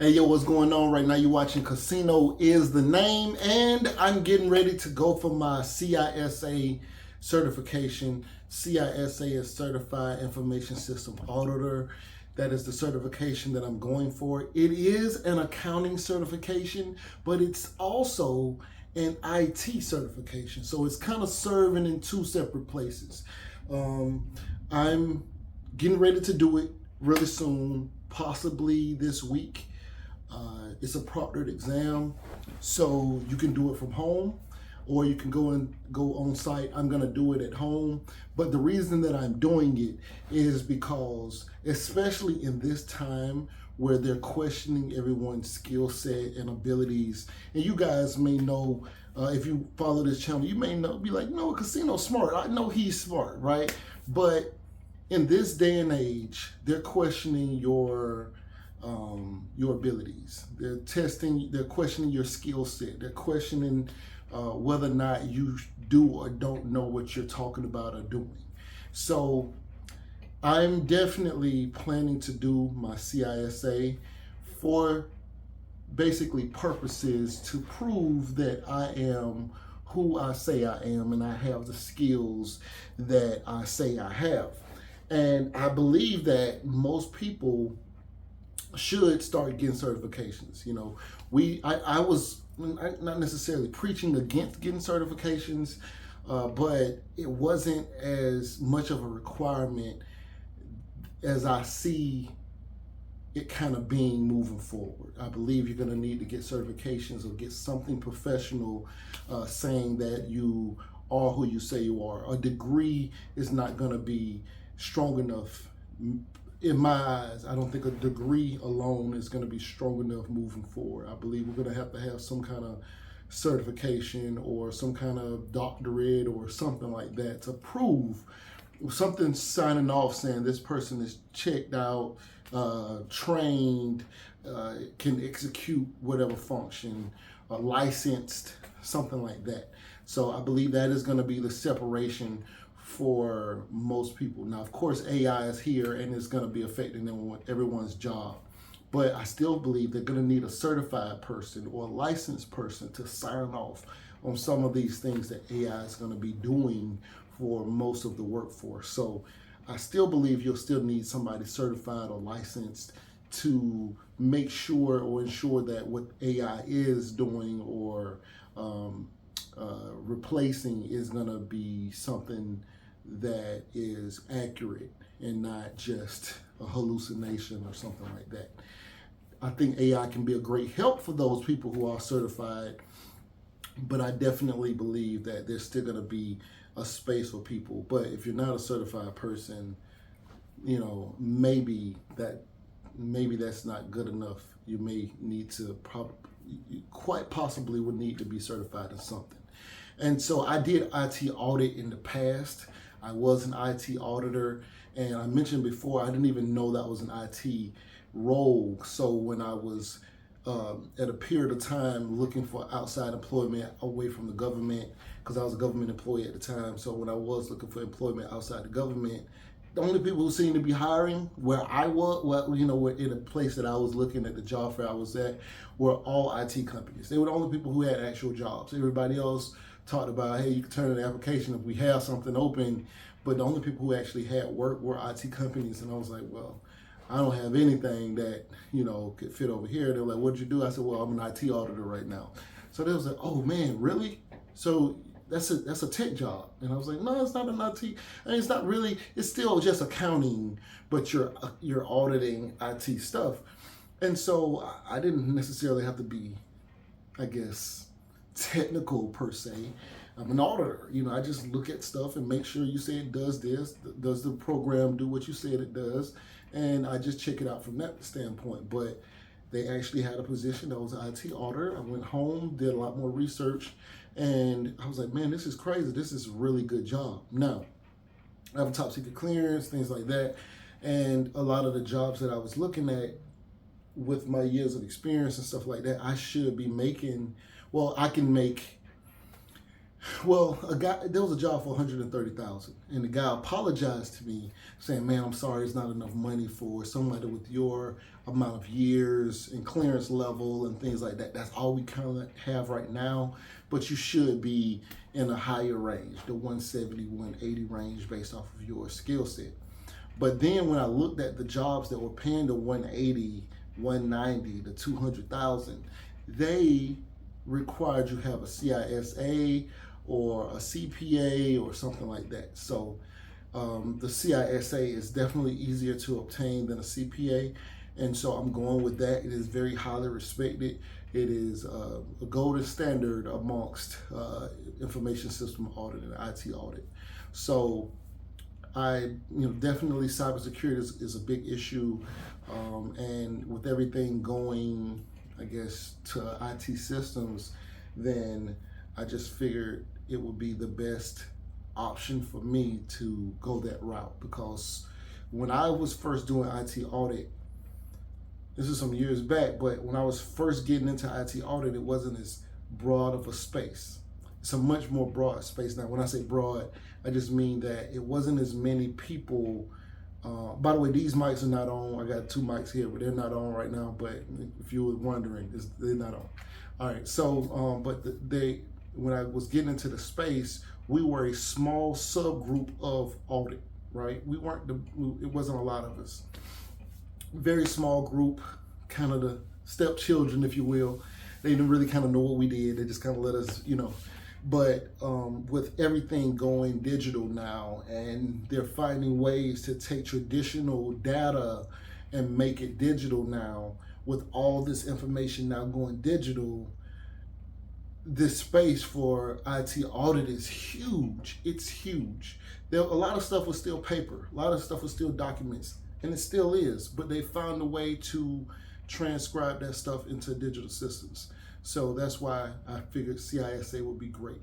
Hey, yo, what's going on right now? You're watching Casino is the Name, and I'm getting ready to go for my CISA certification. CISA is Certified Information System Auditor. That is the certification that I'm going for. It is an accounting certification, but it's also an IT certification. So it's kind of serving in two separate places. I'm getting ready to do it really soon, possibly this week. It's a proctored exam, so you can do it from home or you can go on site. I'm gonna do it at home, but the reason that I'm doing it is because, especially in this time where they're questioning everyone's skill set and abilities, and you guys may know, if you follow this channel, you may know, be like, no, Casino's smart. I know he's smart, right? But in this day and age, they're questioning your abilities. They're questioning your skill set. They're questioning whether or not you do or don't know what you're talking about or doing. So I'm definitely planning to do my CISA for basically purposes to prove that I am who I say I am and I have the skills that I say I have. And I believe that most people should start getting certifications. You know, I was not necessarily preaching against getting certifications, but it wasn't as much of a requirement as I see it kind of being moving forward. I believe you're going to need to get certifications or get something professional saying that you are who you say you are. A degree is not going to be strong enough. In my eyes, I don't think a degree alone is going to be strong enough moving forward. I believe we're going to have some kind of certification or some kind of doctorate or something like that to prove something, signing off saying this person is checked out, trained, can execute whatever function, licensed, something like that. So I believe that is going to be the separation for most people. Now, of course, AI is here and it's going to be affecting everyone's job. But I still believe they're going to need a certified person or a licensed person to sign off on some of these things that AI is going to be doing for most of the workforce. So I still believe you'll still need somebody certified or licensed to make sure or ensure that what AI is doing or replacing is going to be something that is accurate and not just a hallucination or something like that. I think AI can be a great help for those people who are certified, but I definitely believe that there's still going to be a space for people. But if you're not a certified person, you know, maybe that's not good enough. You may need to quite possibly would need to be certified in something. And so I did IT audit in the past. I was an IT auditor, and I mentioned before, I didn't even know that was an IT role. So when I was at a period of time looking for outside employment away from the government, because I was a government employee at the time. So when I was looking for employment outside the government, the only people who seemed to be hiring where I was, in a place that I was looking at, the job fair I was at, were all IT companies. They were the only people who had actual jobs. Everybody else talked about, hey, you can turn in an application if we have something open, but the only people who actually had work were IT companies. And I was like, well, I don't have anything that, could fit over here. They're like, what'd you do? I said, well, I'm an IT auditor right now. So they was like, oh man, really? So that's a tech job. And I was like, no, it's not an IT. I mean, it's not really, it's still just accounting, but you're auditing IT stuff. And so I didn't necessarily have to be, I guess, technical per se. I'm an auditor. I just look at stuff and make sure you say it does this. Does the program do what you said it does? And I just check it out from that standpoint. But they actually had a position that was an IT auditor. I went home, did a lot more research, and I was like, man, this is crazy. This is a really good job. Now, I have a top secret clearance, things like that. And a lot of the jobs that I was looking at with my years of experience and stuff like that, I should be making, well, I can make Well, there was a job for $130,000, and the guy apologized to me, saying, "Man, I'm sorry, it's not enough money for somebody with your amount of years and clearance level and things like that. That's all we kind of have right now, but you should be in a higher range, the 170, 180 range, based off of your skill set." But then when I looked at the jobs that were paying the 180, 190, the 200,000, they required you to have a CISA or a CPA or something like that. So the CISA is definitely easier to obtain than a CPA. And so I'm going with that. It is very highly respected. It is a golden standard amongst information system audit and IT audit. So definitely cybersecurity is a big issue. And with everything going, I guess, to IT systems, then I just figured it would be the best option for me to go that route, because when I was first doing IT audit, this is some years back, but when I was first getting into IT audit, it wasn't as broad of a space. It's a much more broad space now. When I say broad, I just mean that it wasn't as many people. By the way, these mics are not on. I got two mics here, but they're not on right now. But if you were wondering, they're not on. All right. So, when I was getting into the space, we were a small subgroup of audit, right? It wasn't a lot of us. Very small group, kind of the stepchildren, if you will. They didn't really kind of know what we did. They just kind of let us, But with everything going digital now, and they're finding ways to take traditional data and make it digital now, with all this information now going digital, this space for IT audit is huge. It's huge. A lot of stuff was still paper. A lot of stuff was still documents, and it still is, but they found a way to transcribe that stuff into digital systems. So that's why I figured CISA would be great.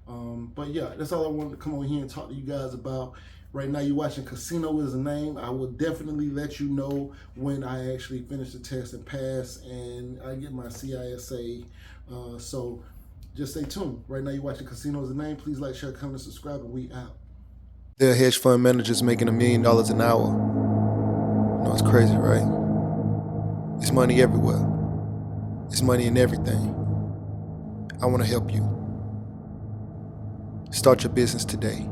But yeah, that's all I wanted to come on here and talk to you guys about. Right now you're watching Casino Is the Name. I will definitely let you know when I actually finish the test and pass and I get my CISA. So just stay tuned. Right now you're watching Casino Is the Name. Please like, share, comment, subscribe, and we out. There are hedge fund managers making $1 million an hour. You know, it's crazy, right? It's money everywhere. It's money in everything. I want to help you. Start your business today.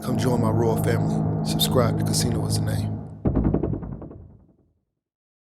Come join my royal family. Subscribe to Casino Is the Name.